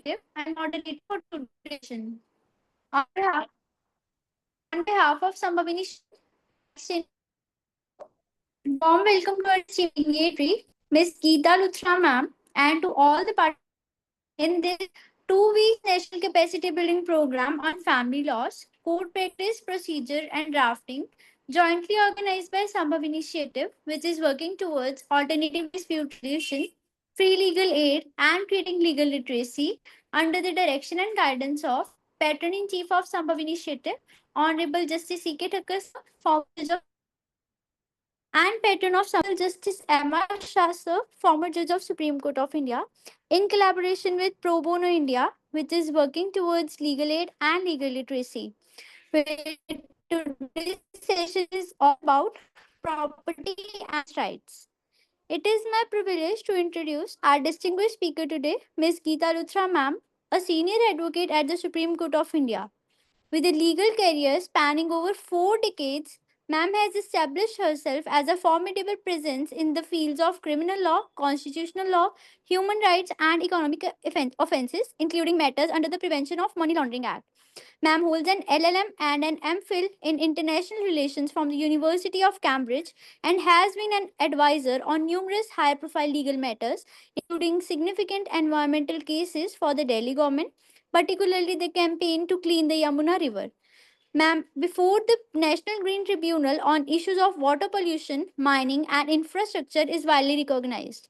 and moderator for today's session. On behalf, on behalf of Sambhavini, extend warm welcome to our esteemed dignitary, Ms. Geeta Luthra ma'am, and to all the participants in this 2 week National Capacity Building Program on Family Laws, Court Practice, Procedure, and Drafting, jointly organized by Sambhav Initiative, which is working towards alternative dispute resolution, free legal aid, and creating legal literacy under the direction and guidance of Patron in Chief of Sambhav Initiative, Honorable Justice C.K. Thakkar, former Judge of and patron of Justice M.R. Shah, sir, former Judge of Supreme Court of India, in collaboration with Pro Bono India, which is working towards legal aid and legal literacy. Today's session is all about property and rights. It is my privilege to introduce our distinguished speaker today, Ms. Geeta Luthra ma'am, a senior advocate at the Supreme Court of India. With a legal career spanning over 4 decades, Ma'am has established herself as a formidable presence in the fields of criminal law, constitutional law, human rights, and economic offences, including matters under the Prevention of Money Laundering Act. Ma'am holds an LLM and an MPhil in International Relations from the University of Cambridge and has been an advisor on numerous high profile legal matters, including significant environmental cases for the Delhi government, particularly the campaign to clean the Yamuna River. Ma'am, before the National Green Tribunal on issues of water pollution, mining, and infrastructure is widely recognized.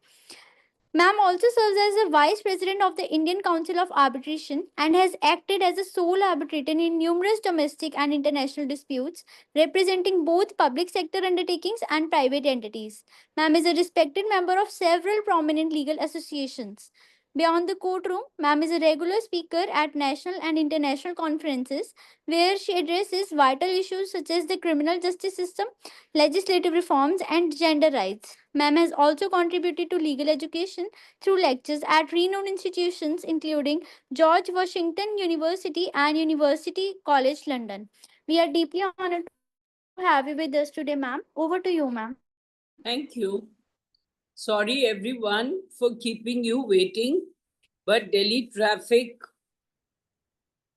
Ma'am also serves as a vice president of the Indian Council of Arbitration and has acted as a sole arbitrator in numerous domestic and international disputes, representing both public sector undertakings and private entities. Ma'am is a respected member of several prominent legal associations. Beyond the courtroom, Ma'am is a regular speaker at national and international conferences where she addresses vital issues such as the criminal justice system, legislative reforms, and gender rights. Ma'am has also contributed to legal education through lectures at renowned institutions including George Washington University and University College London. We are deeply honored to have you with us today, ma'am. Over to you, ma'am. Thank you. Sorry, everyone, for keeping you waiting, but Delhi traffic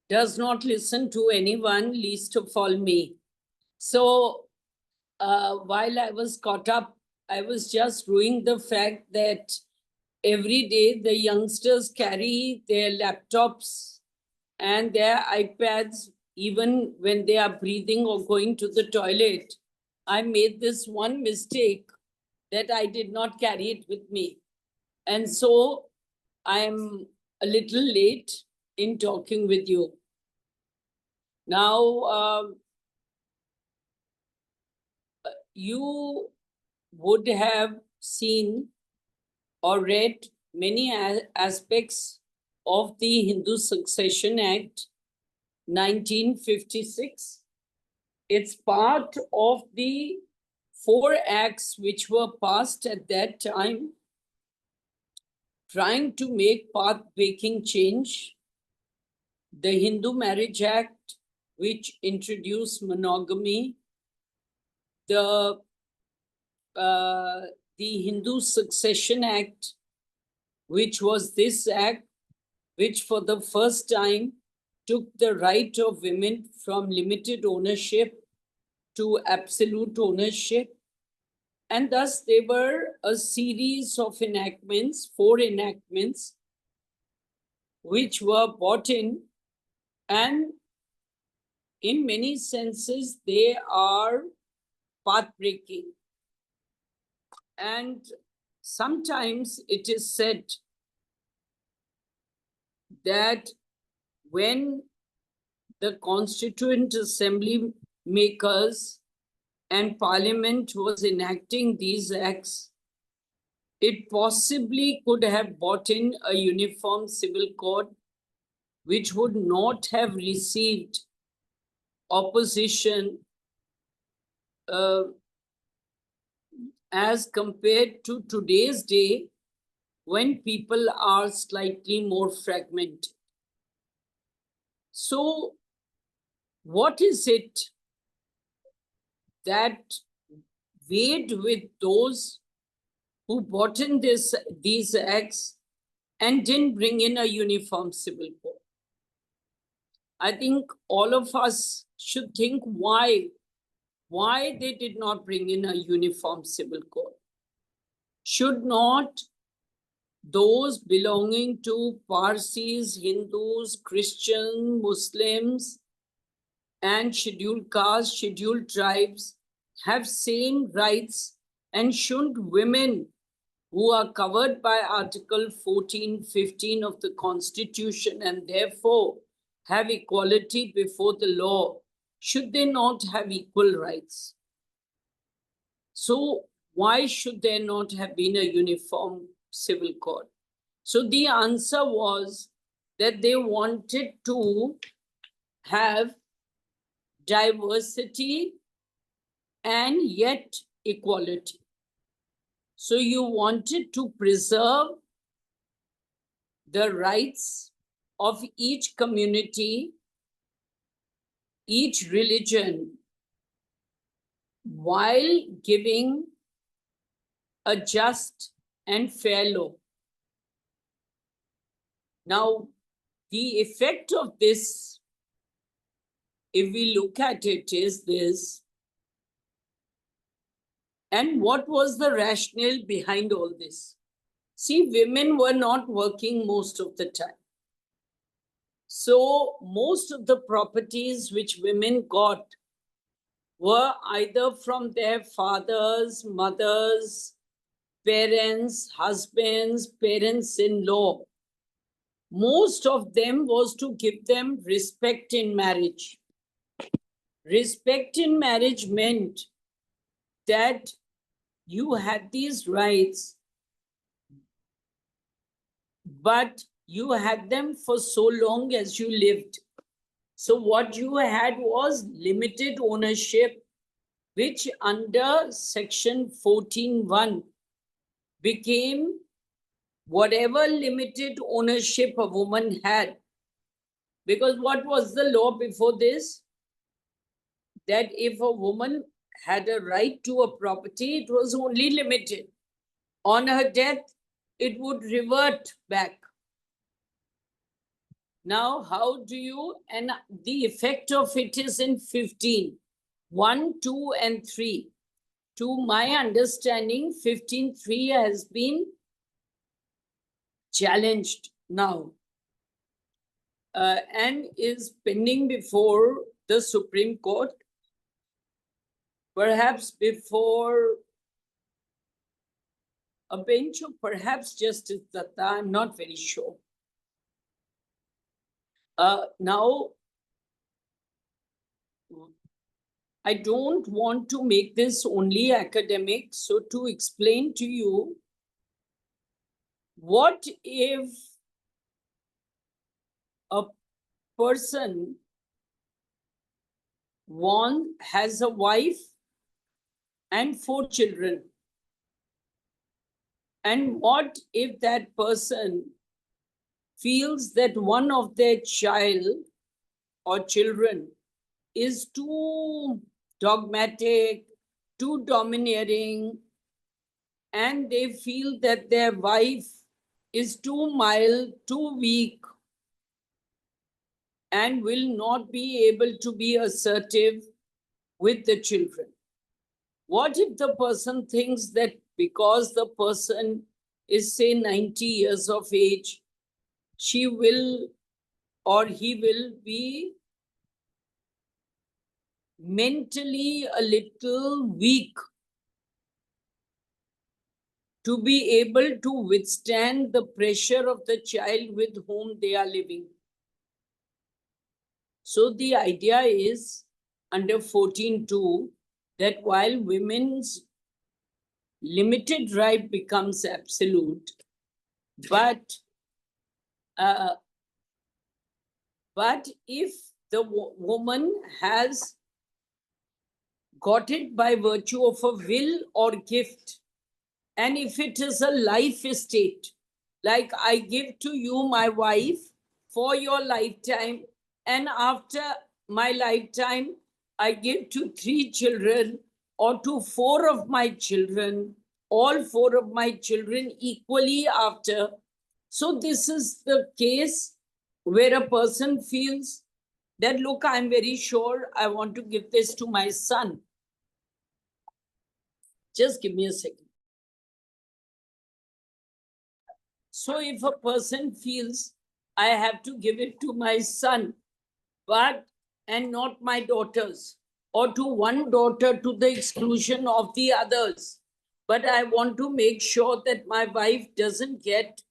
does not listen to anyone, least of all me. So, while I was caught up, I was just ruining the fact that every day the youngsters carry their laptops and their iPads, even when they are breathing or going to the toilet. I made this one mistake that I did not carry it with me. And so I am a little late in talking with you. Now, you would have seen or read many aspects of the Hindu Succession Act 1956. It's part of the 4 acts which were passed at that time, trying to make path-breaking change. The Hindu Marriage Act, which introduced monogamy, the Hindu Succession Act, which was this act, which for the first time took the right of women from limited ownership to absolute ownership. And thus there were a series of enactments, 4 enactments, which were brought in, and in many senses, they are path-breaking. And sometimes it is said that when the Constituent Assembly makers and Parliament was enacting these acts, it possibly could have brought in a uniform civil code which would not have received opposition as compared to today's day, when people are slightly more fragmented. So, what is it that weighed with those who brought in these acts and didn't bring in a uniform civil code. I think all of us should think why they did not bring in a uniform civil code. Should not those belonging to Parsis, Hindus, Christians, Muslims, and scheduled castes, scheduled tribes have same rights, and shouldn't women who are covered by Article 14, 15 of the Constitution and therefore have equality before the law, should they not have equal rights? So why should there not have been a uniform civil code? So the answer was that they wanted to have diversity and yet equality. So you wanted to preserve the rights of each community, each religion, while giving a just and fair law. Now, the effect of this, if we look at it, is this. And what was the rationale behind all this? See, women were not working most of the time. So most of the properties which women got were either from their fathers, mothers, parents, husbands, parents-in-law. Most of them was to give them respect in marriage. Respect in marriage meant that you had these rights, but you had them for so long as you lived. So what you had was limited ownership, which under section 14(1) became whatever limited ownership a woman had. Because what was the law before this? That if a woman had a right to a property, it was only limited. On her death, it would revert back. Now, how do you, and the effect of it is in 15, 1, 2, and 3. To my understanding, 15(3) has been challenged now and is pending before the Supreme Court, perhaps before a bench of perhaps Justice Datta, I'm not very sure. Now, I don't want to make this only academic. So to explain to you, what if a person has a wife and 4 children? And what if that person feels that one of their child or children is too dogmatic, too domineering, and they feel that their wife is too mild, too weak, and will not be able to be assertive with the children? What if the person thinks that because the person is, say, 90 years of age, she will or he will be mentally a little weak to be able to withstand the pressure of the child with whom they are living? So the idea is under 14(2) that while women's limited right becomes absolute, but if the woman has got it by virtue of a will or gift, and if it is a life estate, like I give to you my wife for your lifetime, and after my lifetime, I give to 3 children or to 4 of my children, all 4 of my children equally after, So this is the case where a person feels that, look, I'm very sure I want to give this to my son. Just give me a second. So if a person feels I have to give it to my son, and not my daughters, or to one daughter to the exclusion of the others, but I want to make sure that my wife doesn't get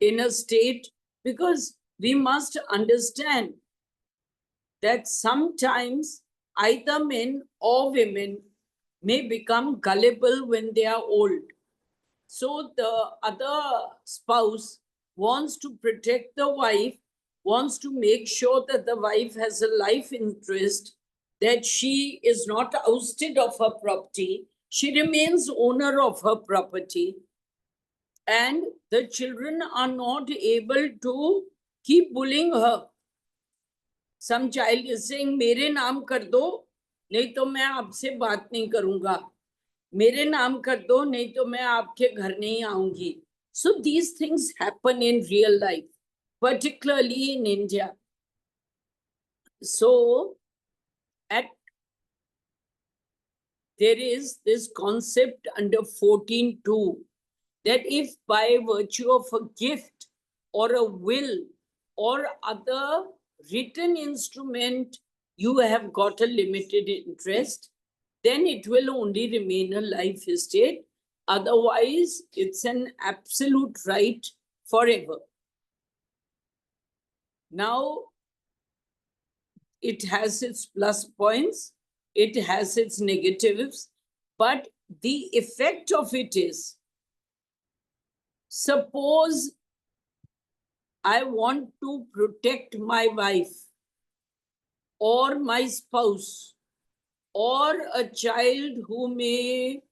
in a state, because we must understand that sometimes either men or women may become gullible when they are old. So the other spouse wants to protect the wife, wants to make sure that the wife has a life interest, that she is not ousted of her property, she remains owner of her property, and the children are not able to keep bullying her. Some child is saying, मेरे नाम कर दो, नहीं तो मैं आपसे बात नहीं करूंगा. मेरे नाम कर दो, नहीं तो मैं आपके घर नहीं आऊंगी. So these things happen in real life, particularly in India. So there is this concept under 14.2 that if by virtue of a gift or a will or other written instrument you have got a limited interest, then it will only remain a life estate. Otherwise, it's an absolute right forever. Now, it has its plus points, it has its negatives, but the effect of it is, suppose I want to protect my wife or my spouse or a child who may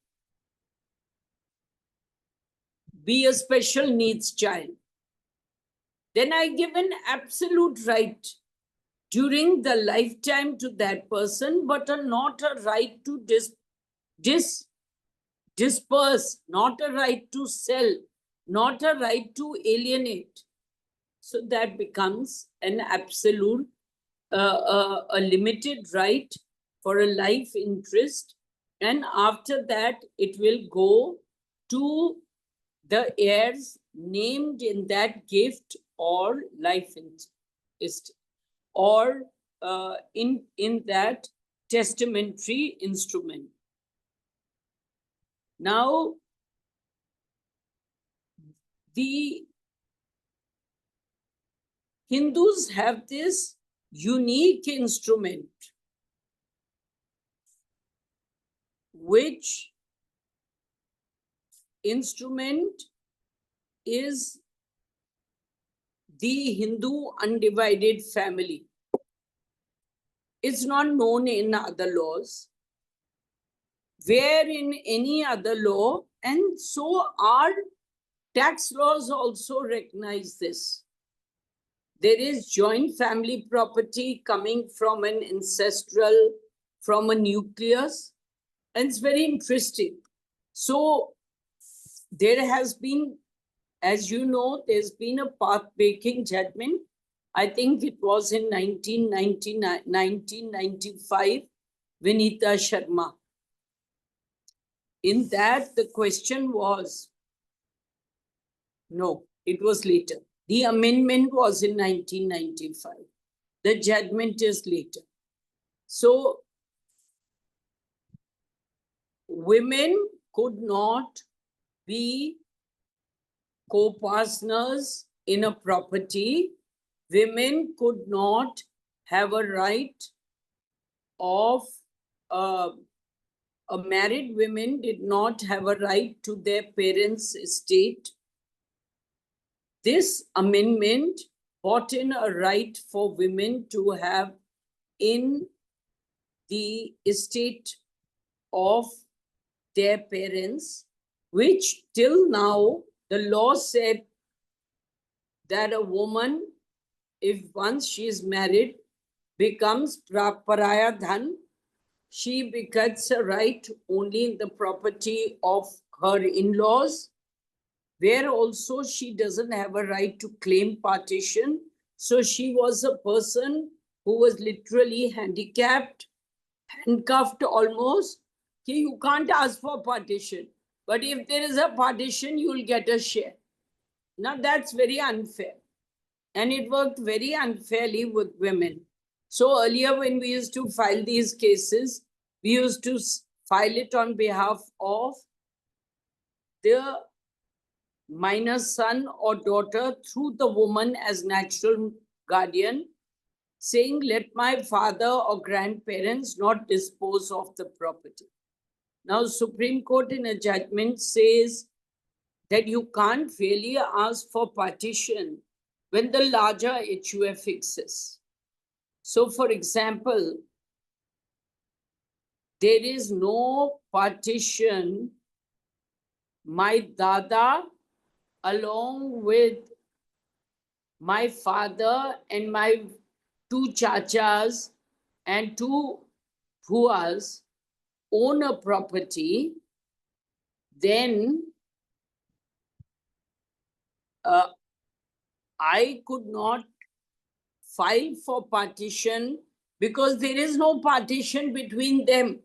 be a special needs child, then I give an absolute right during the lifetime to that person, but not a right to disperse, not a right to sell, not a right to alienate. So that becomes an absolute, a limited right for a life interest. And after that, it will go to the heirs named in that gift or life interest, or in that testamentary instrument. Now, the Hindus have this unique instrument, which instrument is the Hindu undivided family. It's not known in other laws, where in any other law, and so our tax laws also recognize this. There is joint family property coming from an ancestral, from a nucleus, and it's very interesting. So there has been, as you know, there's been a path-breaking judgment. I think it was in 1995, Vinita Sharma. In that, the question was, no, it was later. The amendment was in 1995. The judgment is later. So women could not be co-partners in a property. Women could not have a right of, a married women did not have a right to their parents' estate. This amendment brought in a right for women to have in the estate of their parents, which till now the law said that a woman, if once she is married, becomes paraya dhan, she becomes a right only in the property of her in-laws. where also she doesn't have a right to claim partition. So she was a person who was literally handicapped, handcuffed almost. Okay, you can't ask for partition. But if there is a partition, you'll get a share. Now that's very unfair. And it worked very unfairly with women. So earlier, when we used to file these cases, we used to file it on behalf of the minor son or daughter through the woman as natural guardian, saying, let my father or grandparents not dispose of the property. Now, Supreme Court in a judgment says that you can't really ask for partition when the larger HUF exists. So, for example, there is no partition. My dada, along with my father and my two chachas and two bhuas, own a property, then I could not file for partition because there is no partition between them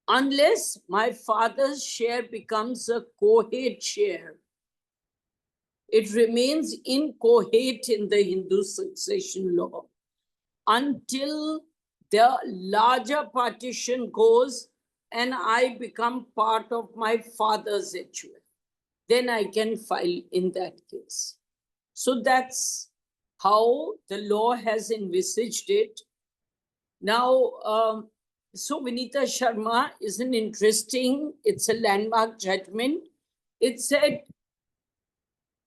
unless my father's share becomes a cohate share. It remains incohate in the Hindu succession law until the larger partition goes and I become part of my father's HUF. Then I can file in that case. So that's how the law has envisaged it. Now, so Vinita Sharma is an interesting, it's a landmark judgment. It said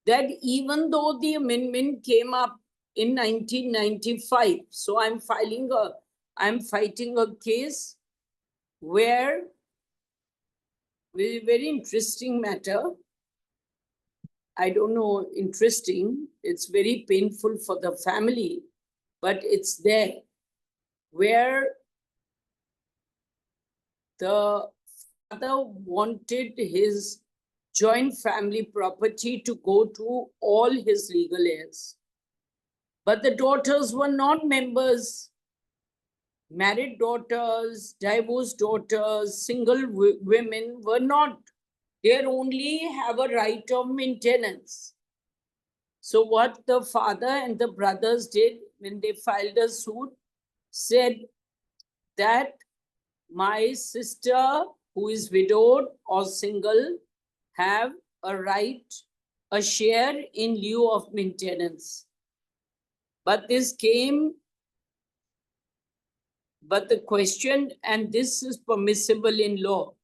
that even though the amendment came up in 1995, so I'm fighting a case where, very interesting matter, I don't know, interesting, it's very painful for the family, but it's there, where the father wanted his joint family property to go to all his legal heirs. But the daughters were not members. Married daughters, divorced daughters, single women were not. They only have a right of maintenance. So what the father and the brothers did when they filed a suit, said that my sister who is widowed or single have a right, a share in lieu of maintenance. But this came, but the question, and this is permissible in law,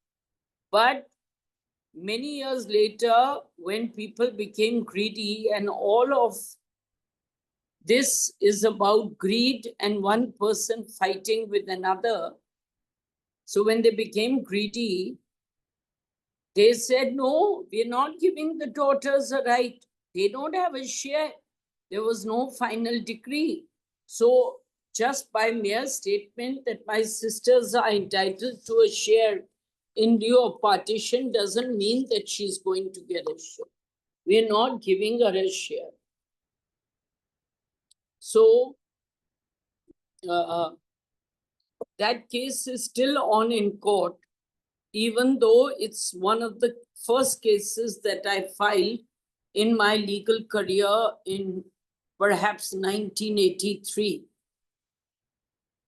but many years later, when people became greedy, and all of this is about greed and one person fighting with another. So when they became greedy, they said, no, we're not giving the daughters a right. They don't have a share. There was no final decree. So just by mere statement that my sisters are entitled to a share in lieu of partition doesn't mean that she's going to get a share. We're not giving her a share. So that case is still on in court, even though it's one of the first cases that I filed in my legal career in perhaps 1983.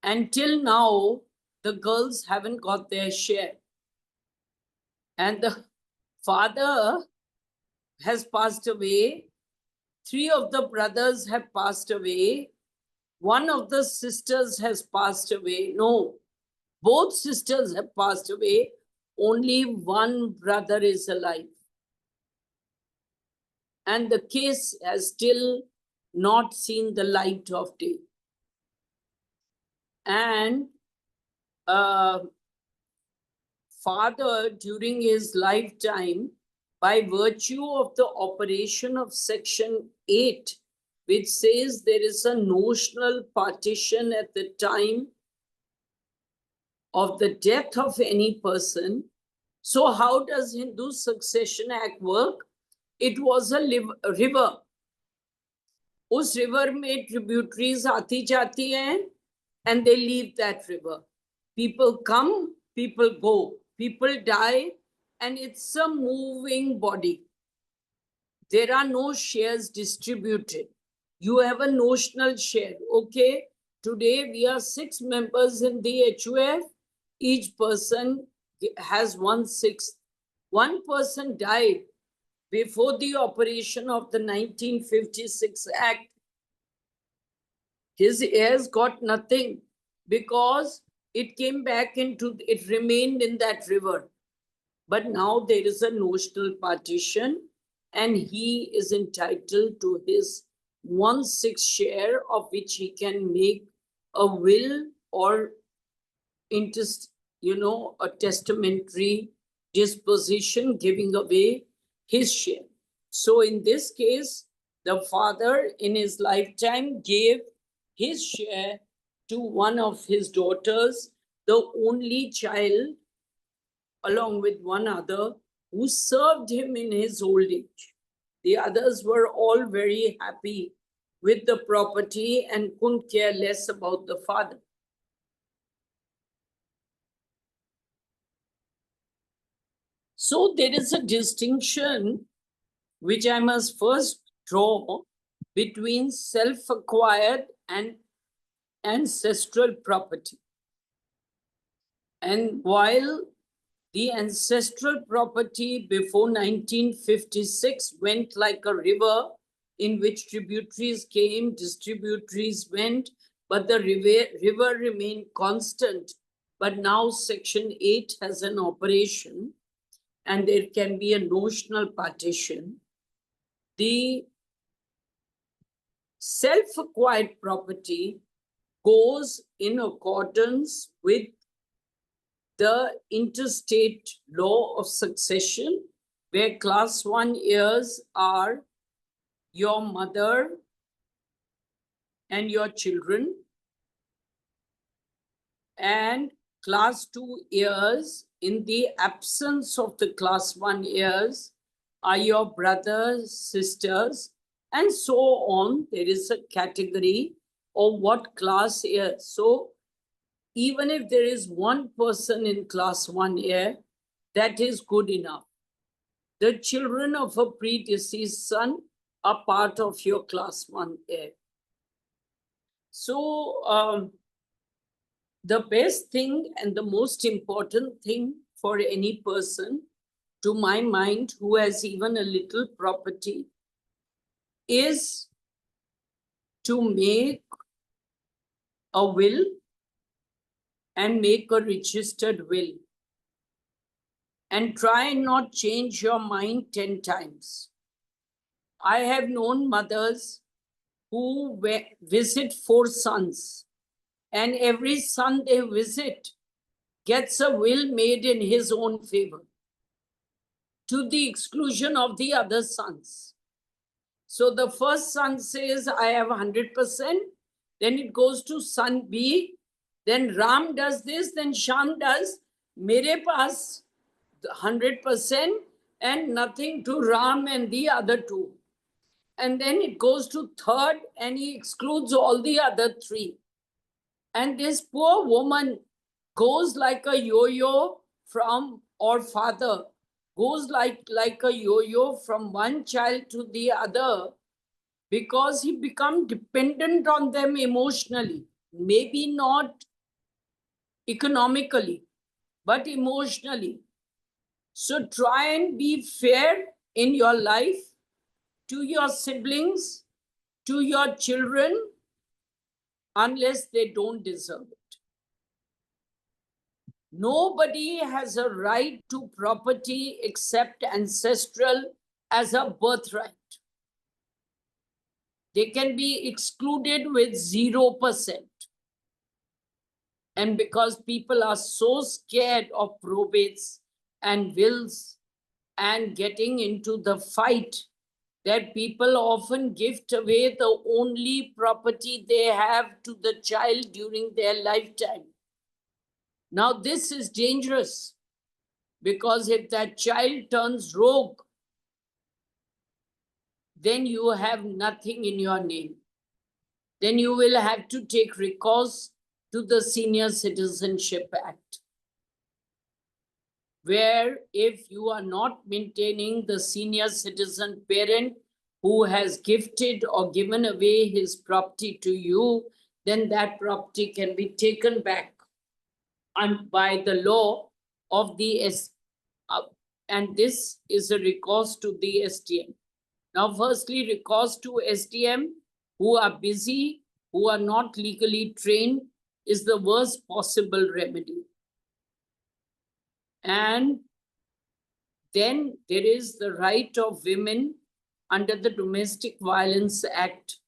Until now, the girls haven't got their share. And the father has passed away. 3 of the brothers have passed away. One of the sisters has passed away. No, both sisters have passed away. Only one brother is alive. And the case has still not seen the light of day. And father, during his lifetime, by virtue of the operation of Section 8, which says there is a notional partition at the time of the death of any person. So how does Hindu Succession Act work? it was a river. उस river में tributaries आती जाती हैं, and they leave that river. People come, people go, people die, and it's a moving body. There are no shares distributed. You have a notional share. Okay, today we are 6 members in the HUF. Each person has 1/6. One person died before the operation of the 1956 Act. His heirs got nothing because it came back into, it remained in that river. But now there is a notional partition and he is entitled to his 1/6 share, of which he can make a will or a testamentary disposition giving away his share. So in this case, the father in his lifetime gave his share to one of his daughters, the only child, along with one other, who served him in his old age. The others were all very happy with the property and couldn't care less about the father. So there is a distinction which I must first draw between self-acquired and ancestral property. And while the ancestral property before 1956 went like a river in which tributaries came, distributaries went, but the river remained constant. But now Section 8 has an operation and there can be a notional partition. The self-acquired property goes in accordance with the interstate law of succession, where class 1 heirs are your mother and your children, and class 2 heirs, in the absence of the class 1 heirs, are your brothers, sisters, and so on. There is a category of what class heirs. So even if there is one person in class 1 heir, that is good enough. The children of a predeceased son are part of your class 1 heir. So the best thing and the most important thing for any person, to my mind, who has even a little property, is to make a will and make a registered will. And try not change your mind 10 times. I have known mothers who visit 4 sons, and every son they visit gets a will made in his own favor, to the exclusion of the other sons. So the first son says, I have 100%, then it goes to son B, then Ram does this, then Shyam does, mere paas 100% and nothing to Ram and the other 2. And then it goes to third and he excludes all the other 3. And this poor woman goes like a yo-yo from, or father goes like a yo-yo from one child to the other, because he becomes dependent on them emotionally, maybe not economically, but emotionally. So try and be fair in your life to your siblings, to your children, unless they don't deserve it. Nobody has a right to property except ancestral as a birthright. They can be excluded with 0%. And because people are so scared of probates and wills and getting into the fight, that people often gift away the only property they have to the child during their lifetime. Now, this is dangerous, because if that child turns rogue, then you have nothing in your name. Then you will have to take recourse to the Senior Citizenship Act, where if you are not maintaining the senior citizen parent who has gifted or given away his property to you, then that property can be taken back and by the law of the and this is a recourse to the STM. Now, firstly, recourse to STM who are busy, who are not legally trained, is the worst possible remedy. And then there is the right of women under the Domestic Violence Act.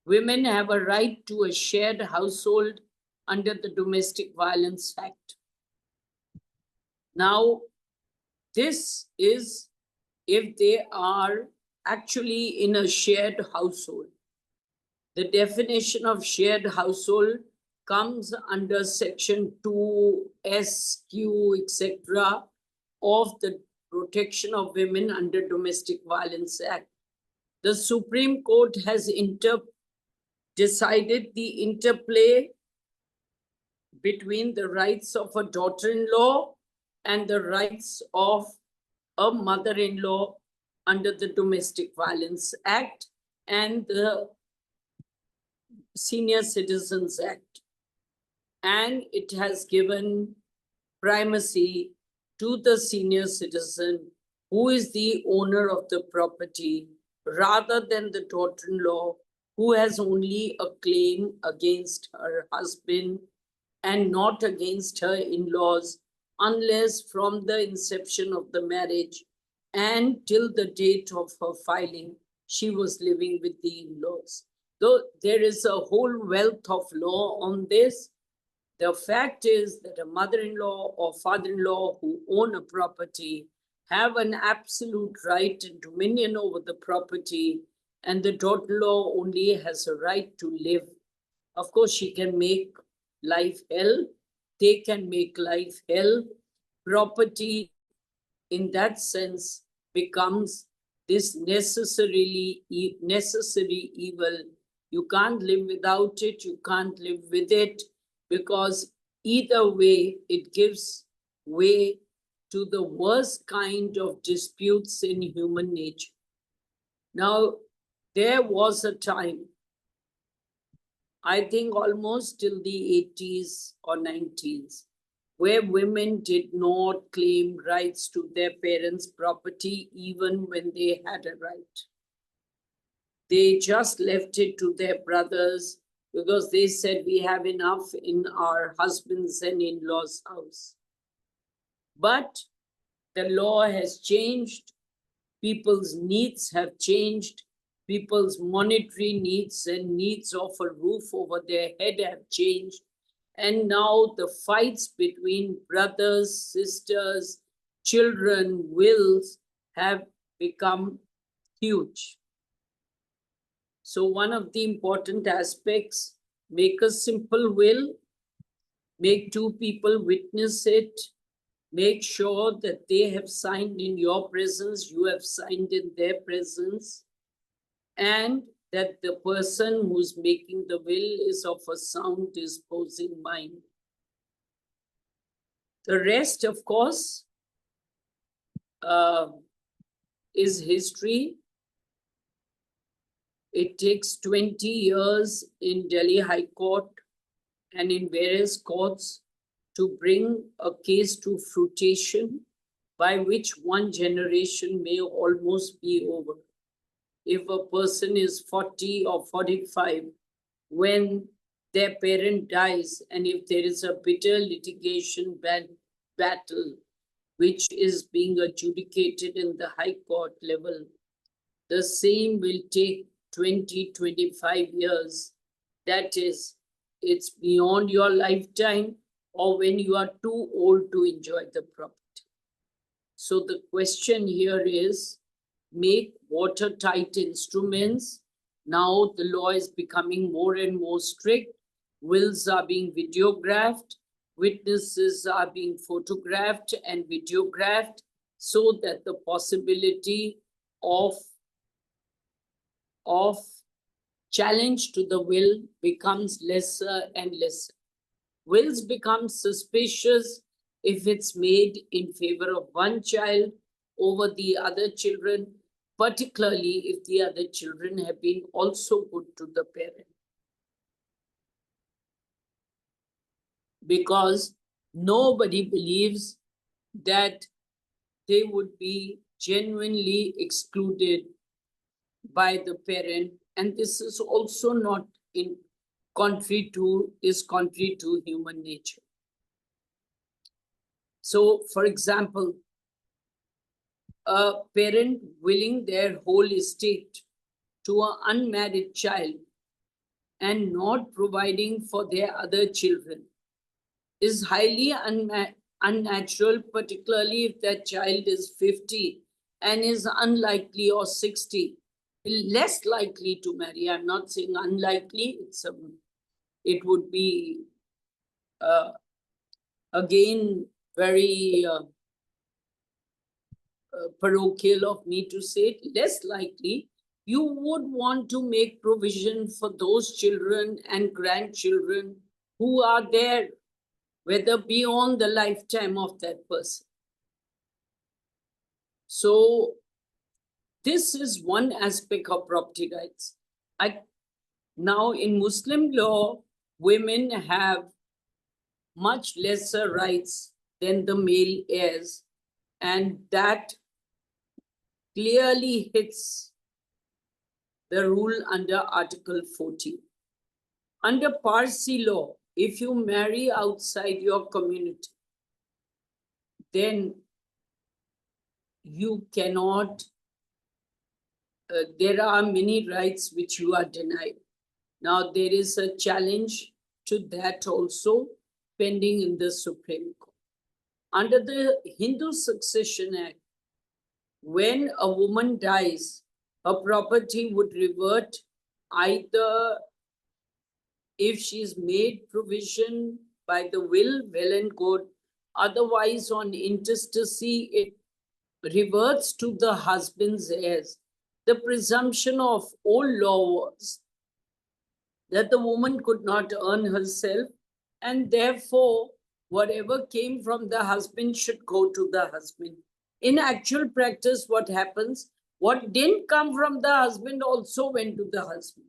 Women have a right to a shared household under the Domestic Violence Act. Now, this is if they are actually in a shared household. The definition of shared household comes under section 2 SQ, etc. of the Protection of Women under Domestic Violence Act. The Supreme Court has decided the interplay between the rights of a daughter-in-law and the rights of a mother-in-law under the Domestic Violence Act and the Senior Citizens Act. And it has given primacy to the senior citizen who is the owner of the property rather than the daughter-in-law who has only a claim against her husband and not against her in-laws unless from the inception of the marriage and till the date of her filing, she was living with the in-laws. Though there is a whole wealth of law on this, the fact is that a mother-in-law or father-in-law who own a property have an absolute right and dominion over the property, and the daughter-in-law only has a right to live. Of course, she can make life hell. They can make life hell. Property, in that sense, becomes this necessary evil. You can't live without it. You can't live with it, because either way, it gives way to the worst kind of disputes in human nature. Now, there was a time, I think almost till the 80s or 90s, where women did not claim rights to their parents' property even when they had a right. They just left it to their brothers because they said we have enough in our husbands' and in-laws' house. But the law has changed, people's needs have changed, people's monetary needs and needs of a roof over their head have changed. And now the fights between brothers, sisters, children, wills have become huge. So one of the important aspects, make a simple will, make two people witness it, make sure that they have signed in your presence, you have signed in their presence, and that the person who's making the will is of a sound disposing mind. The rest, of course, is history. It takes 20 years in Delhi High Court and in various courts to bring a case to fruition, by which one generation may almost be over. If a person is 40 or 45, when their parent dies, and if there is a bitter litigation battle which is being adjudicated in the High Court level, the same will take 20, 25 years. That is, it's beyond your lifetime or when you are too old to enjoy the property. So the question here is, make watertight instruments. Now the law is becoming more and more strict. Wills are being videographed. Witnesses are being photographed and videographed so that the possibility of of challenge to the will becomes lesser and lesser. Wills become suspicious if it's made in favor of one child over the other children, particularly if the other children have been also good to the parent. Because nobody believes that they would be genuinely excluded by the parent, and this is also not in contrary to human nature. So, for example, a parent willing their whole estate to an unmarried child and not providing for their other children is highly unnatural, particularly if that child is 50 and is unlikely, or 60, less likely to marry. I'm not saying unlikely, it would be again very parochial of me to say it, less likely. You would want to make provision for those children and grandchildren who are there, whether beyond the lifetime of that person. So this is one aspect of property rights. Now in Muslim law, women have much lesser rights than the male heirs, and that clearly hits the rule under Article 40. Under Parsi law, if you marry outside your community, then you cannot, there are many rights which you are denied. Now, there is a challenge to that also pending in the Supreme Court. Under the Hindu Succession Act, when a woman dies, her property would revert either if she's made provision by the will, well and good. Otherwise, on intestacy, it reverts to the husband's heirs. The presumption of old law was that the woman could not earn herself, and therefore, whatever came from the husband should go to the husband. In actual practice, what happens? What didn't come from the husband also went to the husband.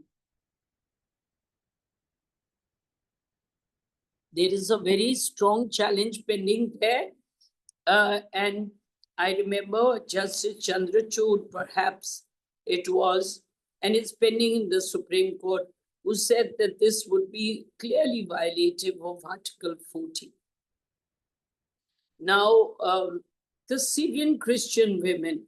There is a very strong challenge pending there. And I remember Justice Chandrachud, perhaps it was, and it's pending in the Supreme Court, who said that this would be clearly violative of Article 40. Now, the Syrian Christian women,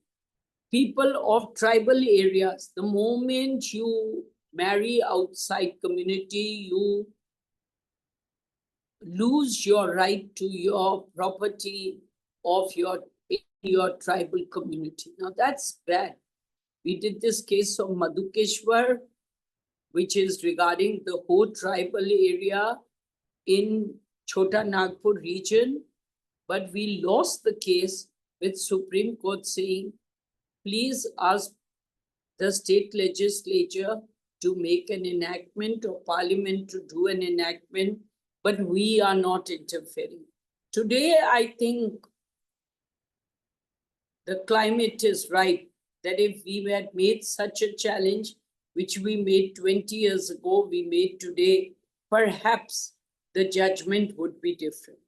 people of tribal areas, the moment you marry outside community, you lose your right to your property of your tribal community. Now that's bad. We did this case of Madhukeshwar, which is regarding the whole tribal area in Chota Nagpur region, but we lost the case with Supreme Court saying, please ask the state legislature to make an enactment or parliament to do an enactment, but we are not interfering. Today, I think the climate is right, that if we had made such a challenge, which we made 20 years ago, we made today, perhaps the judgment would be different.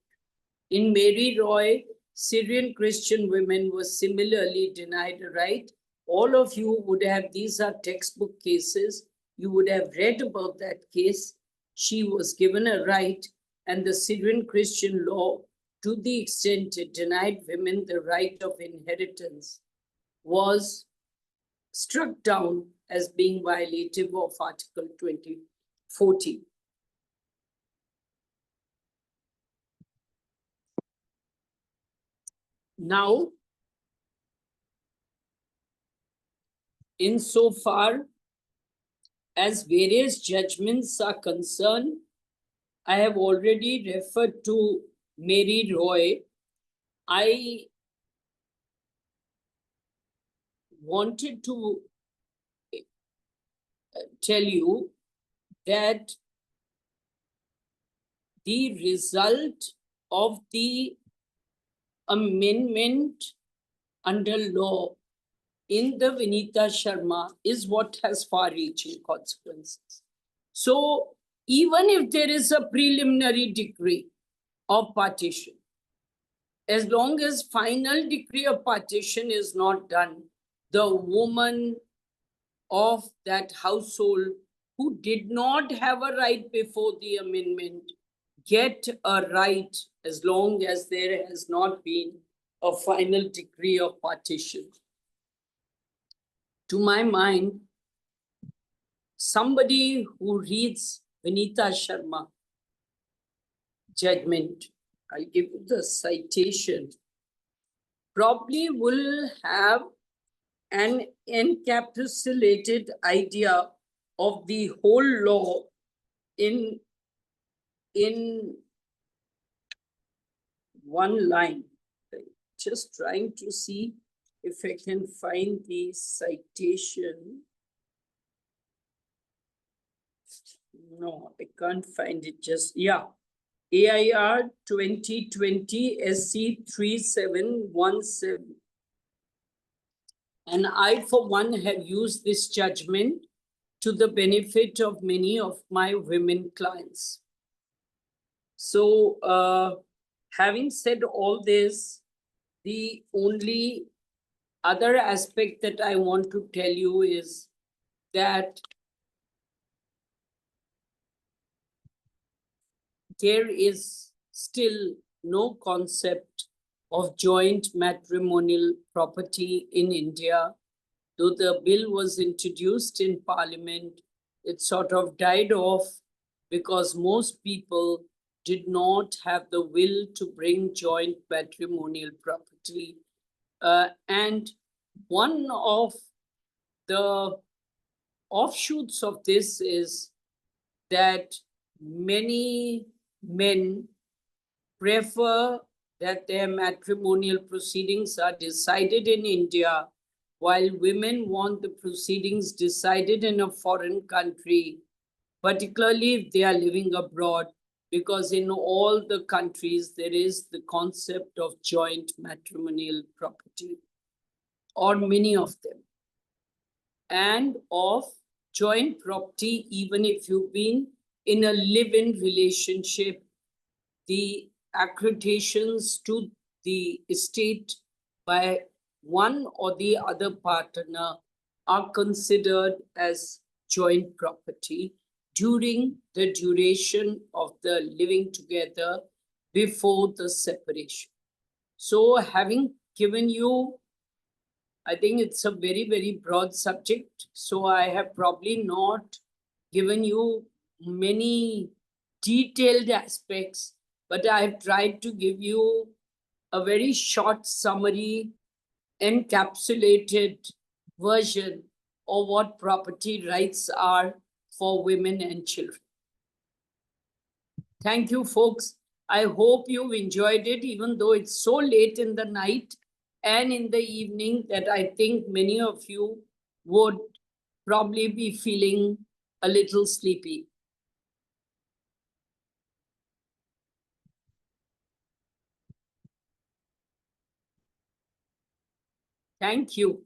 In Mary Roy, Syrian Christian women were similarly denied a right. All of you would have, these are textbook cases, you would have read about that case. She was given a right, and the Syrian Christian law, to the extent it denied women the right of inheritance, was struck down as being violative of Article 2040. Now, insofar as various judgments are concerned, I have already referred to Mary Roy. I wanted to tell you that the result of the amendment under law in the Vinita Sharma is what has far-reaching consequences. So even if there is a preliminary decree of partition, as long as final decree of partition is not done, the woman of that household who did not have a right before the amendment get a right as long as there has not been a final decree of partition. To my mind, somebody who reads Vinita Sharma judgment, I'll give you the citation, probably will have an encapsulated idea of the whole law in one line. Just trying to see if I can find the citation. No, I can't find it. Just, yeah. AIR 2020 SC 3717. And I, for one, have used this judgment to the benefit of many of my women clients. So, having said all this, the only other aspect that I want to tell you is that there is still no concept of joint matrimonial property in India. Though the bill was introduced in Parliament, it sort of died off because most people did not have the will to bring joint matrimonial property. And one of the offshoots of this is that many men prefer that their matrimonial proceedings are decided in India, while women want the proceedings decided in a foreign country, particularly if they are living abroad, because in all the countries there is the concept of joint matrimonial property, or many of them, and of joint property even if you've been in a live-in relationship. The accreditations to the estate by one or the other partner are considered as joint property during the duration of the living together before the separation. So, having given you, I think it's a very, very broad subject. So, I have probably not given you many detailed aspects, but I've tried to give you a very short summary, encapsulated version of what property rights are for women and children. Thank you, folks. I hope you've enjoyed it, even though it's so late in the night and in the evening that I think many of you would probably be feeling a little sleepy. Thank you.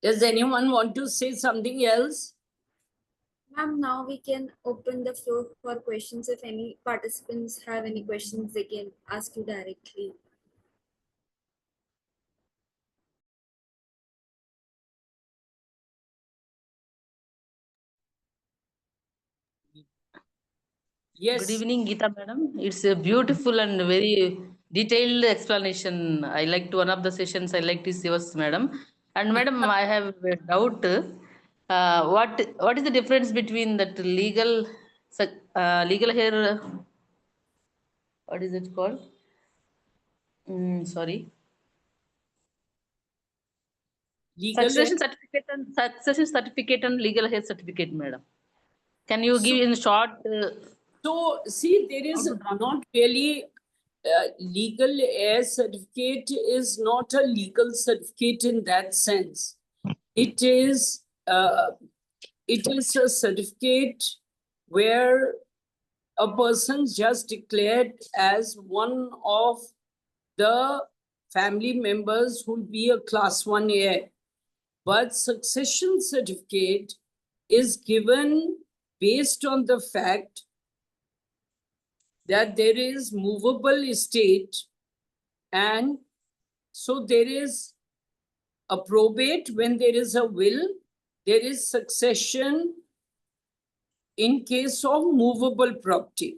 Does anyone want to say something else? Ma'am, now we can open the floor for questions. If any participants have any questions, they can ask you directly. Yes. Good evening, Geeta madam. It's a beautiful and very detailed explanation. I liked one of the sessions. I liked this yours, madam. And madam, I have a doubt. What is the difference between that legal hair? What is it called? Sorry. Legal Succession certificate and legal hair certificate, madam. Can you give in short? So, see, there is not really legal heir certificate is not a legal certificate in that sense. It is it is a certificate where a person just declared as one of the family members who will be a class 1 heir. But succession certificate is given based on the fact that there is movable estate, and so there is a probate when there is a will, there is succession in case of movable property.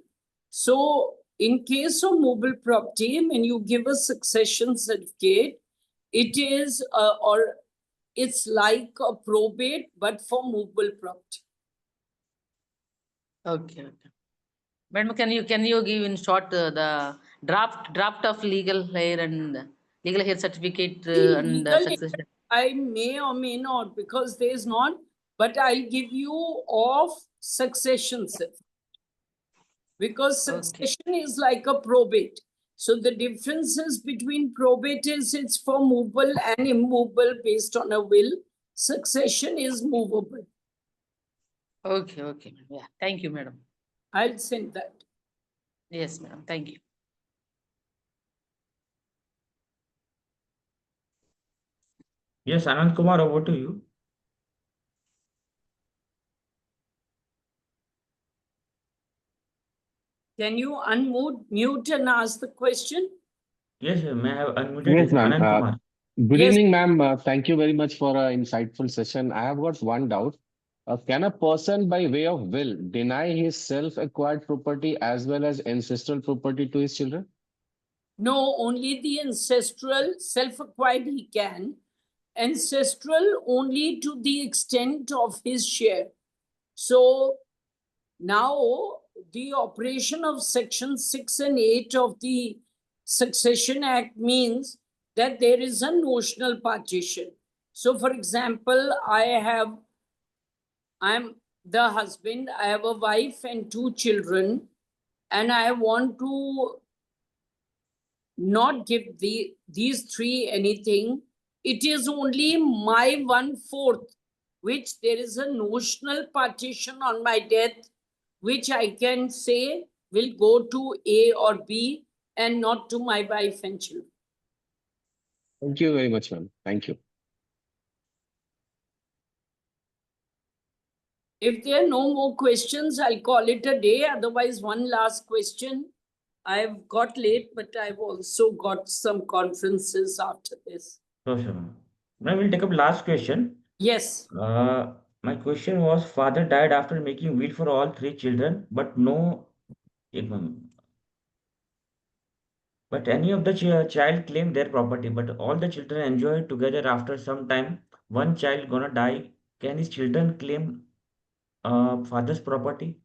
So in case of movable property, when you give a succession certificate, it is or it's like a probate but for movable property. Okay. Madam, can you give in short the draft of legal hair and legal hair certificate and succession? I may or may not, because there is not, but I'll give you of succession certificate. Because succession is like a probate. So the differences between probate is it's for movable and immovable based on a will. Succession is movable. Okay. Yeah. Thank you, madam. I'll send that. Yes, madam. Thank you. Yes, Anand Kumar, over to you. Can you mute and ask the question? Yes, may I have unmuted Yes, you? ma'am. Anand Kumar. Good Yes. evening, ma'am. Thank you very much for an insightful session. I have got one doubt. Can a person, by way of will, deny his self-acquired property as well as ancestral property to his children? No, only the ancestral, self-acquired he can. Ancestral only to the extent of his share. So now the operation of section 6 and 8 of the Succession Act means that there is a notional partition. So for example, I'm the husband, I have a wife and 2 children, and I want to not give these 3 anything. It is only my 1/4, which there is a notional partition on my death, which I can say will go to A or B and not to my wife and children. Thank you very much, ma'am. Thank you. If there are no more questions, I'll call it a day. Otherwise, one last question. I've got late, but I've also got some conferences after this. Sure, ma'am. Now we'll take up last question. Yes. My question was, father died after making will for all 3 children, but any of the child claimed their property, but all the children enjoy together. After some time, one child gonna die. Can his children claim father's property?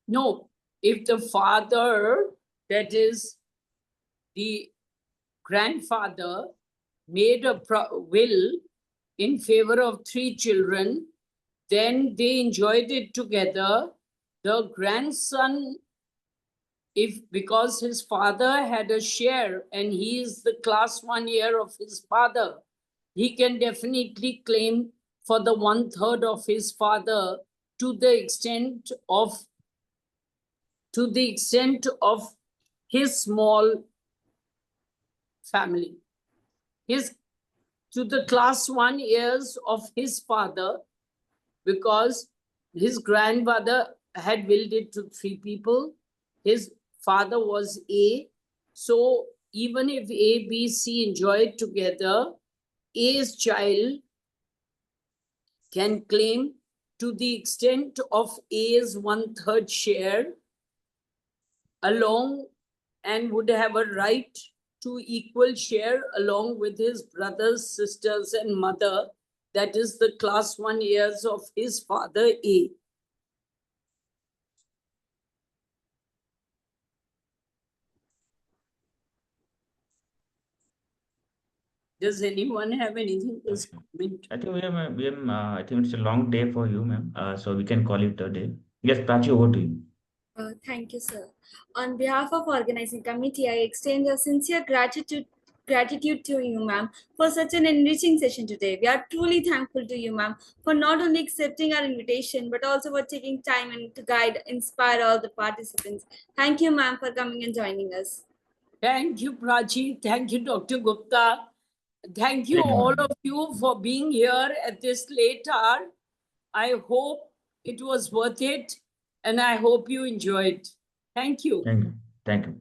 No, if the father, that is the grandfather, made a will in favor of 3 children, then they enjoyed it together. The grandson, because his father had a share and he is the class 1 heir of his father, he can definitely claim for the 1/3 of his father to the extent of his small family. To the class 1 heirs of his father, because his grandfather had willed it to 3 people. His father was A. So even if A, B, C enjoyed together, A's child can claim to the extent of A's 1/3 share along, and would have a right to equal share along with his brothers, sisters, and mother. That is the class 1 heirs of his father A. Does anyone have anything to comment? I think I think it's a long day for you, ma'am. So we can call it a day. Yes, Prachi, over to you. Thank you, sir. On behalf of organizing committee, I extend a sincere gratitude gratitude to you, ma'am, for such an enriching session today. We are truly thankful to you, ma'am, for not only accepting our invitation, but also for taking time and to guide, inspire all the participants. Thank you, ma'am, for coming and joining us. Thank you, Prachi. Thank you, Dr. Gupta. Thank you, Thank you, all madam. of you, for being here at this late hour. I hope it was worth it, and I hope you enjoyed. Thank you. Thank you. Thank you.